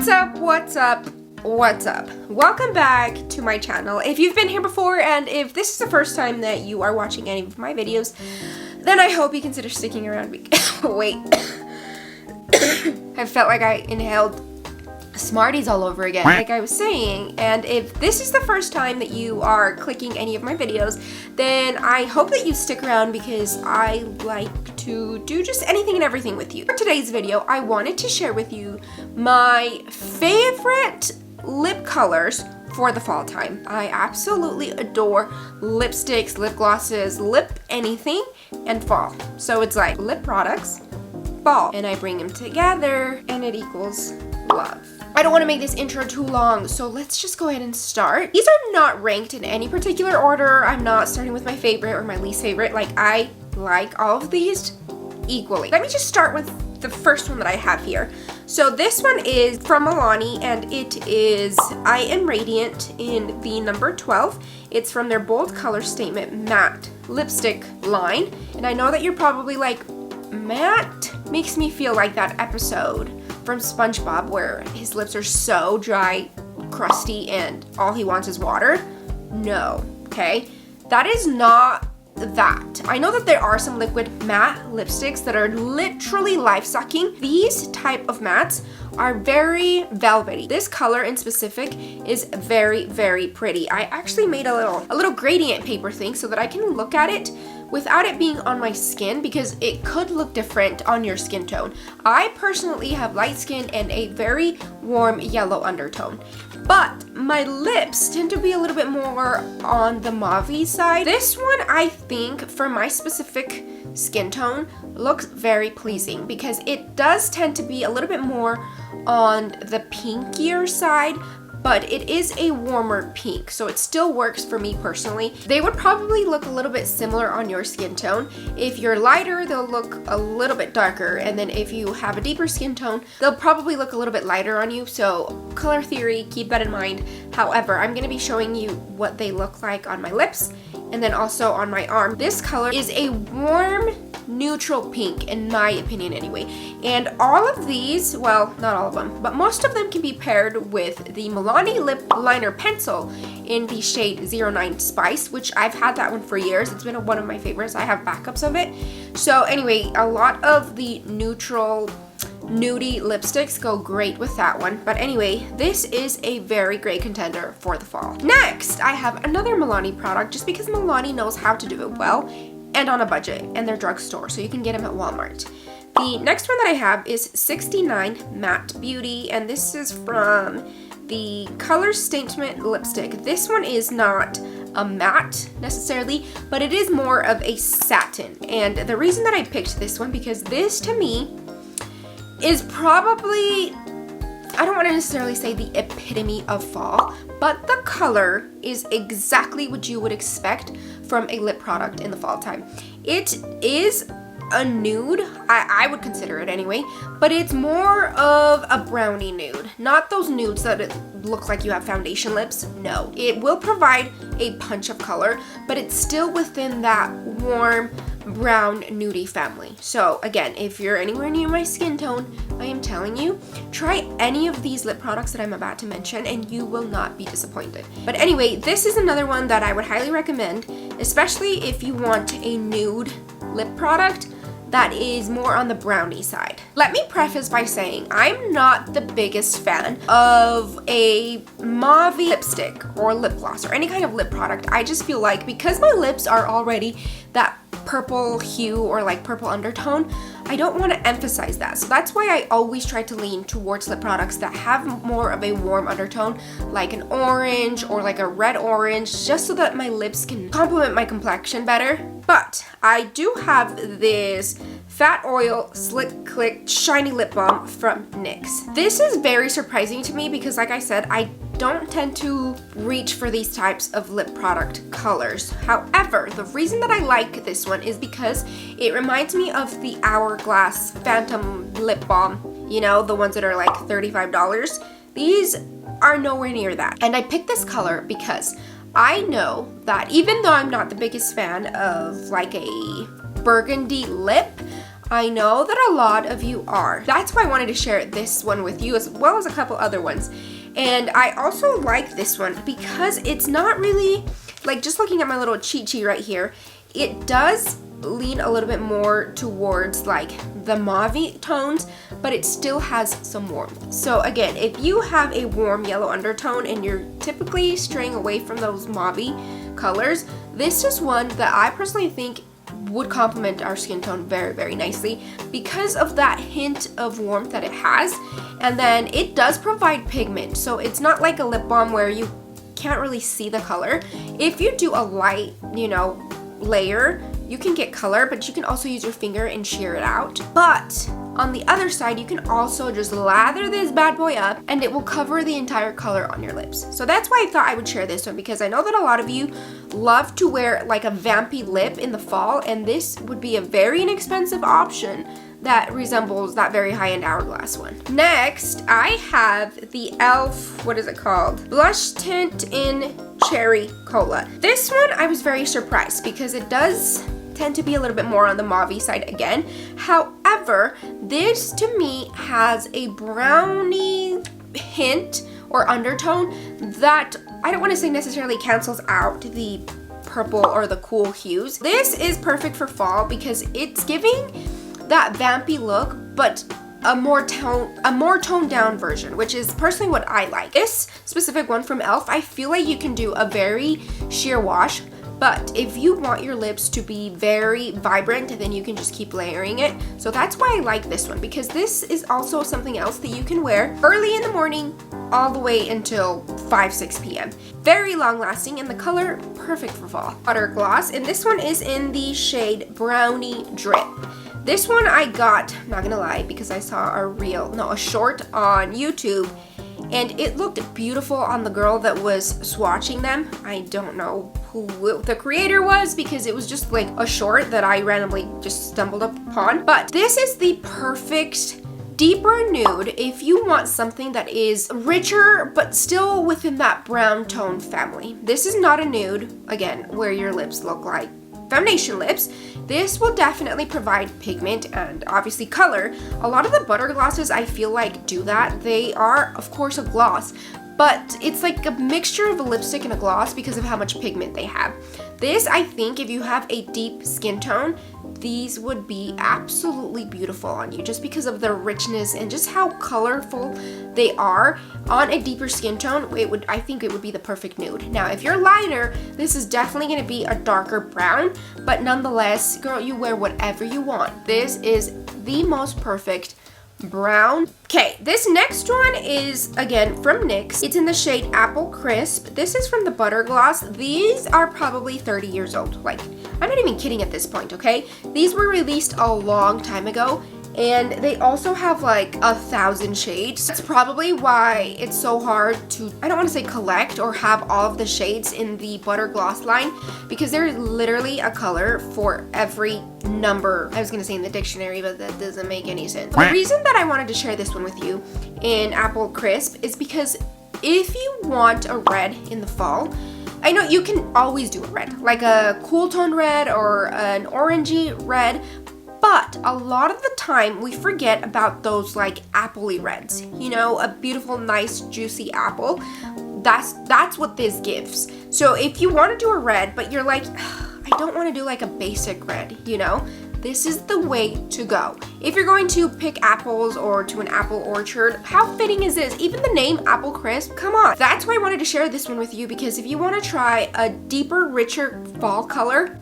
What's up, what's up, what's up? Welcome back to my channel. If you've been here before and if this is the first time that you are watching any of my videos, then I hope you consider sticking around. Wait. I felt like I inhaled Smarties all over again, like I was saying. And if this is the first time that you are clicking any of my videos, then I hope that you stick around because I like to do just anything and everything with you. For today's video, I wanted to share with you my favorite lip colors for the fall time. I absolutely adore lipsticks, lip glosses, lip anything, and fall. So it's like lip products, fall, and I bring them together and it equals love. I don't want to make this intro too long, so let's just go ahead and start. These are not ranked in any particular order. I'm not starting with my favorite or my least favorite. Like, I like all of these equally. Let me just start with the first one that I have here. So this one is from Milani, and it is I Am Radiant in the number 12. It's from their Bold Color Statement Matte Lipstick line. And I know that you're probably like, matte makes me feel like that episode from SpongeBob where his lips are so dry, crusty, and all he wants is water. No, okay? That is not that. I know that there are some liquid matte lipsticks that are literally life-sucking. These type of mattes are very velvety. This color in specific is very, very pretty. I actually made a little gradient paper thing so that I can look at it without it being on my skin because it could look different on your skin tone. I personally have light skin and a very warm yellow undertone, but my lips tend to be a little bit more on the mauve side. This one, I think, for my specific skin tone, looks very pleasing because it does tend to be a little bit more on the pinkier side, but it is a warmer pink, so it still works for me personally. They would probably look a little bit similar on your skin tone. If you're lighter, they'll look a little bit darker, and then if you have a deeper skin tone, they'll probably look a little bit lighter on you, so color theory, keep that in mind. However, I'm gonna be showing you what they look like on my lips, and then also on my arm. This color is a warm, neutral pink, in my opinion anyway. And all of these, well, not all of them, but most of them can be paired with the Milani Lip Liner Pencil in the shade 09 Spice, which I've had that one for years. It's been one of my favorites. I have backups of it. So anyway, a lot of the neutral nudie lipsticks go great with that one. But anyway, this is a very great contender for the fall. Next, I have another Milani product just because Milani knows how to do it well and on a budget, and they're drugstore, so you can get them at Walmart. The next one that I have is 69 Matte Beauty, and this is from the Color Statement Lipstick. This one is not a matte necessarily, but it is more of a satin. And the reason that I picked this one, because this to me is probably, I don't want to necessarily say the epitome of fall, but the color is exactly what you would expect from a lip product in the fall time. It is a nude, I would consider it anyway, but it's more of a brownie nude. Not those nudes that it looks like you have foundation lips. No, it will provide a punch of color, but it's still within that warm brown nudie family. So again, if you're anywhere near my skin tone, I am telling you, try any of these lip products that I'm about to mention and you will not be disappointed. But anyway, this is another one that I would highly recommend, especially if you want a nude lip product that is more on the brownie side. Let me preface by saying I'm not the biggest fan of a mauve lipstick or lip gloss or any kind of lip product. I just feel like because my lips are already that purple hue or like purple undertone, I don't want to emphasize that. So that's why I always try to lean towards lip products that have more of a warm undertone, like an orange or like a red orange, just so that my lips can complement my complexion better. But I do have this Fat Oil Slick Click Shiny Lip Balm from NYX. This is very surprising to me because, like I said, I don't tend to reach for these types of lip product colors. However, the reason that I like this one is because it reminds me of the Hourglass Phantom Lip Balm, you know, the ones that are like $35. These are nowhere near that. And I picked this color because I know that even though I'm not the biggest fan of like a burgundy lip, I know that a lot of you are. That's why I wanted to share this one with you as well as a couple other ones. And I also like this one because it's not really, like, just looking at my little cheat sheet right here, it does lean a little bit more towards like the mauve tones, but it still has some warmth. So again, if you have a warm yellow undertone and you're typically straying away from those mauve colors, this is one that I personally think would complement our skin tone very, very nicely because of that hint of warmth that it has. And then it does provide pigment, so it's not like a lip balm where you can't really see the color. If you do a light, you know, layer, you can get color, but you can also use your finger and shear it out. But on the other side, you can also just lather this bad boy up and it will cover the entire color on your lips. So that's why I thought I would share this one, because I know that a lot of you love to wear like a vampy lip in the fall, and this would be a very inexpensive option that resembles that very high-end Hourglass one. Next, I have the e.l.f., what is it called? Blush Tint in Cherry Cola. This one I was very surprised because it does tend to be a little bit more on the mauve side again. However, this to me has a brownie hint or undertone that I don't want to say necessarily cancels out the purple or the cool hues. This is perfect for fall because it's giving that vampy look, but a more toned down version, which is personally what I like. This specific one from e.l.f., I feel like you can do a very sheer wash, but if you want your lips to be very vibrant, then you can just keep layering it. So that's why I like this one, because this is also something else that you can wear early in the morning all the way until 5-6 p.m. Very long lasting, and the color perfect for fall. Butter gloss, and this one is in the shade Brownie Drip. This one I got, not gonna lie, because I saw a short on YouTube, and it looked beautiful on the girl that was swatching them. I don't know who the creator was because it was just like a short that I randomly just stumbled upon. But this is the perfect deeper nude if you want something that is richer but still within that brown tone family. This is not a nude, again, where your lips look like foundation lips. This will definitely provide pigment and obviously color. A lot of the butter glosses I feel like do that. They are of course a gloss, but it's like a mixture of a lipstick and a gloss because of how much pigment they have. This, I think, if you have a deep skin tone, these would be absolutely beautiful on you just because of their richness and just how colorful they are. On a deeper skin tone, I think it would be the perfect nude. Now, if you're lighter, this is definitely going to be a darker brown, but nonetheless, girl, you wear whatever you want. This is the most perfect brown. Okay, this next one is again from NYX. It's in the shade Apple Crisp. This is from the Butter Gloss. These are probably 30 years old. Like, I'm not even kidding at this point, okay? These were released a long time ago, and they also have like 1,000 shades. That's probably why it's so hard to, I don't want to say collect or have all of the shades in the Butter Gloss line, because there's literally a color for every number. I was gonna say in the dictionary, but that doesn't make any sense. The reason that I wanted to share this one with you in Apple Crisp is because if you want a red in the fall, I know you can always do a red, like a cool tone red or an orangey red, but a lot of the time we forget about those like appley reds. You know, a beautiful, nice, juicy apple. That's what this gives. So if you want to do a red, but you're like, I don't want to do like a basic red, you know, this is the way to go. If you're going to pick apples or to an apple orchard, how fitting is this? Even the name Apple Crisp, come on. That's why I wanted to share this one with you, because if you want to try a deeper, richer fall color,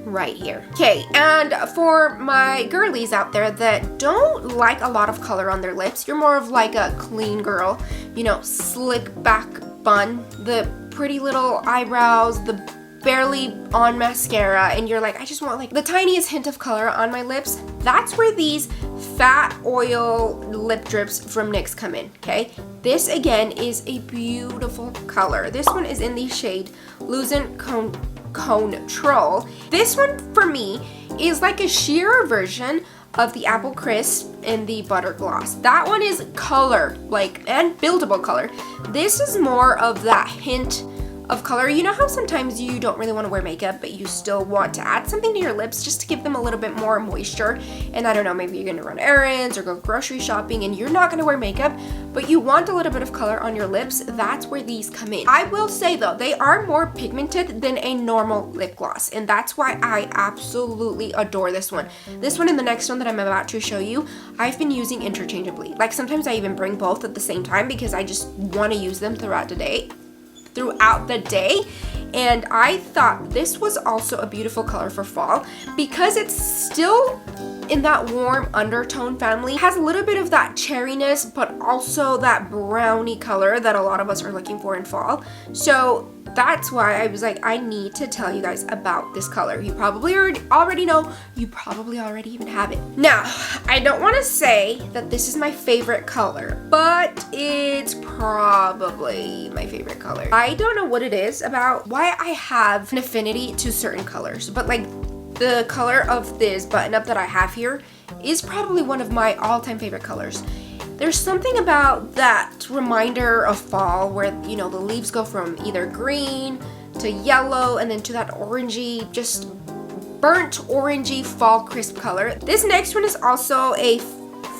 right here. Okay, and for my girlies out there that don't like a lot of color on their lips, you're more of like a clean girl, you know, slick back bun, the pretty little eyebrows, the barely on mascara, and you're like, I just want like the tiniest hint of color on my lips. That's where these fat oil lip drips from NYX come in, okay? This again is a beautiful color. This one is in the shade Lucent Control. This one for me is like a sheerer version of the Apple Crisp and the Butter Gloss. That one is color, like, and buildable color. This is more of that hint of color. You know how sometimes you don't really want to wear makeup, but you still want to add something to your lips just to give them a little bit more moisture. And I don't know, maybe you're gonna run errands or go grocery shopping and you're not gonna wear makeup, but you want a little bit of color on your lips. That's where these come in. I will say though, they are more pigmented than a normal lip gloss, and that's why I absolutely adore this one. This one and the next one that I'm about to show you, I've been using interchangeably. Like sometimes I even bring both at the same time because I just want to use them throughout the day. And I thought this was also a beautiful color for fall because it's still in that warm undertone family. It has a little bit of that cherryness, but also that brownie color that a lot of us are looking for in fall. So that's why I was like, I need to tell you guys about this color. You probably already know, you probably already even have it. Now, I don't want to say that this is my favorite color, but it's probably my favorite color. I don't know what it is about why I have an affinity to certain colors, but like the color of this button up that I have here is probably one of my all-time favorite colors. There's something about that reminder of fall where, you know, the leaves go from either green to yellow and then to that orangey, just burnt orangey fall crisp color. This next one is also a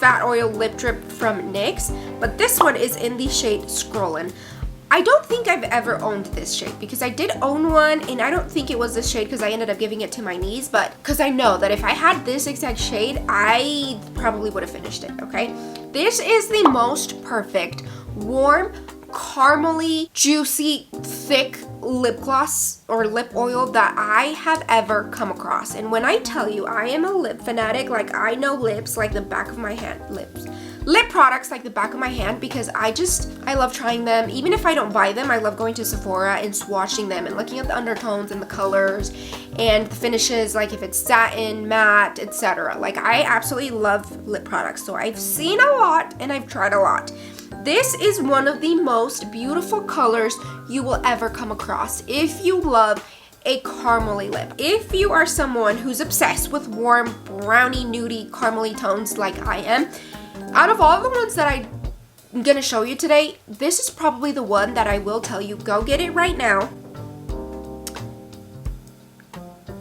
fat oil lip drip from NYX, but this one is in the shade Scrollin'. I don't think I've ever owned this shade because I did own one and I don't think it was this shade because I ended up giving it to my niece, but because I know that if I had this exact shade, I probably would have finished it, okay? This is the most perfect, warm, caramely, juicy, thick lip gloss or lip oil that I have ever come across. And when I tell you I am a lip fanatic, like I know lips like the back of my hand, lip products like the back of my hand because I love trying them. Even if I don't buy them, I love going to Sephora and swatching them and looking at the undertones and the colors and the finishes, like if it's satin, matte, etc. Like I absolutely love lip products. So I've seen a lot and I've tried a lot. This is one of the most beautiful colors you will ever come across if you love a caramely lip. If you are someone who's obsessed with warm, brownie, nudie, caramely tones like I am, out of all the ones that I'm gonna show you today, this is probably the one that I will tell you, go get it right now.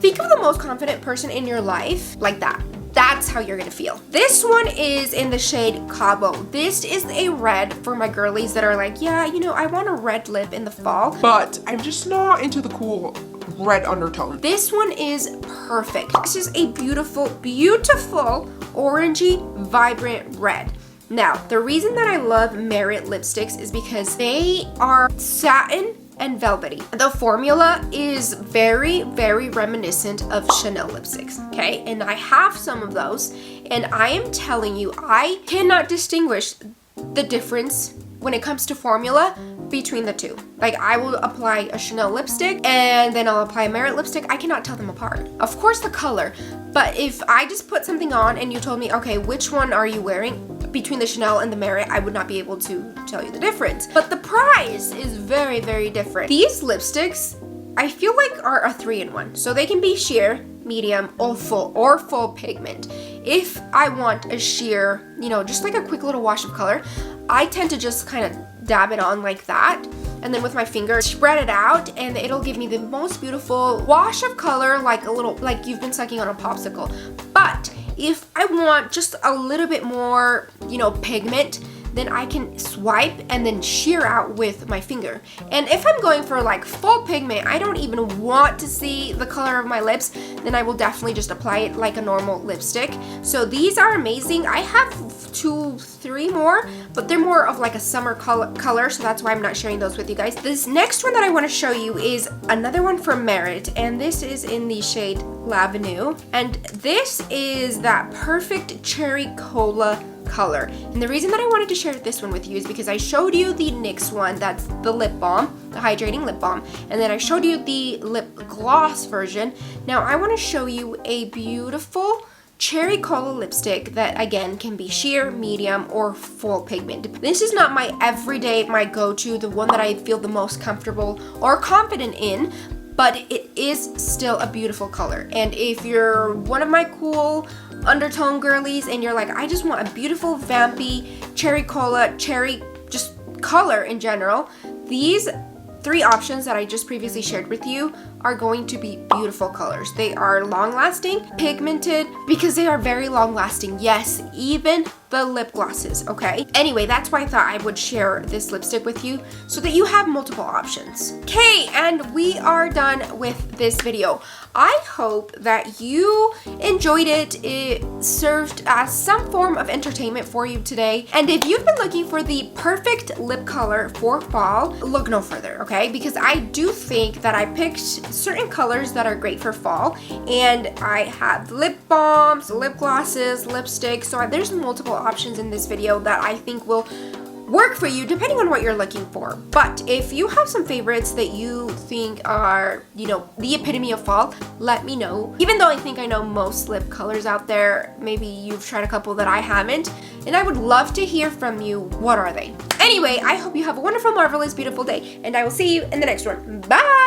Think of the most confident person in your life like that. That's how you're gonna feel. This one is in the shade Cabo. This is a red for my girlies that are like, yeah, you know, I want a red lip in the fall, but I'm just not into the cool red undertone. This one is perfect. This is a beautiful, beautiful orangey, vibrant red. Now, the reason that I love Merit lipsticks is because they are satin and velvety. The formula is very, very reminiscent of Chanel lipsticks, okay? And I have some of those, and I am telling you, I cannot distinguish the difference when it comes to formula between the two. Like I will apply a Chanel lipstick and then I'll apply a Merit lipstick. I cannot tell them apart. Of course the color, but if I just put something on and you told me, okay, which one are you wearing between the Chanel and the Merit, I would not be able to tell you the difference. But the price is very, very different. These lipsticks, I feel like are a 3-in-1. So they can be sheer, medium, or full pigment. If I want a sheer, you know, just like a quick little wash of color, I tend to just kind of dab it on like that, and then with my finger spread it out, and it'll give me the most beautiful wash of color, like a little, like you've been sucking on a popsicle. But if I want just a little bit more, you know, pigment, then I can swipe and then sheer out with my finger. And if I'm going for like full pigment, I don't even want to see the color of my lips, then I will definitely just apply it like a normal lipstick. So these are amazing. I have 2-3 more, but they're more of like a summer color, so that's why I'm not sharing those with you guys. This next one that I want to show you is another one from Merit, and this is in the shade L'Avenue, and this is that perfect cherry cola color. And the reason that I wanted to share this one with you is because I showed you the NYX one, that's the lip balm, the hydrating lip balm, and then I showed you the lip gloss version. Now I want to show you a beautiful cherry cola lipstick that again can be sheer, medium, or full pigment. This is not my everyday, my go-to, the one that I feel the most comfortable or confident in, but it is still a beautiful color. And if you're one of my cool undertone girlies and you're like, I just want a beautiful vampy cherry cola, cherry just color in general, these three options that I just previously shared with you are going to be beautiful colors. They are long lasting, pigmented, because they are very long lasting. Yes, even the lip glosses, okay? Anyway, that's why I thought I would share this lipstick with you so that you have multiple options. Okay, and we are done with this video. I hope that you enjoyed it. It served as some form of entertainment for you today. And if you've been looking for the perfect lip color for fall, look no further, okay? Because I do think that I picked certain colors that are great for fall, and I have lip balms, lip glosses, lipsticks, so there's multiple options in this video that I think will work for you depending on what you're looking for. But if you have some favorites that you think are, you know, the epitome of fall, let me know. Even though I think I know most lip colors out there, maybe you've tried a couple that I haven't, and I would love to hear from you. What are they? Anyway, I hope you have a wonderful, marvelous, beautiful day, and I will see you in the next one. Bye!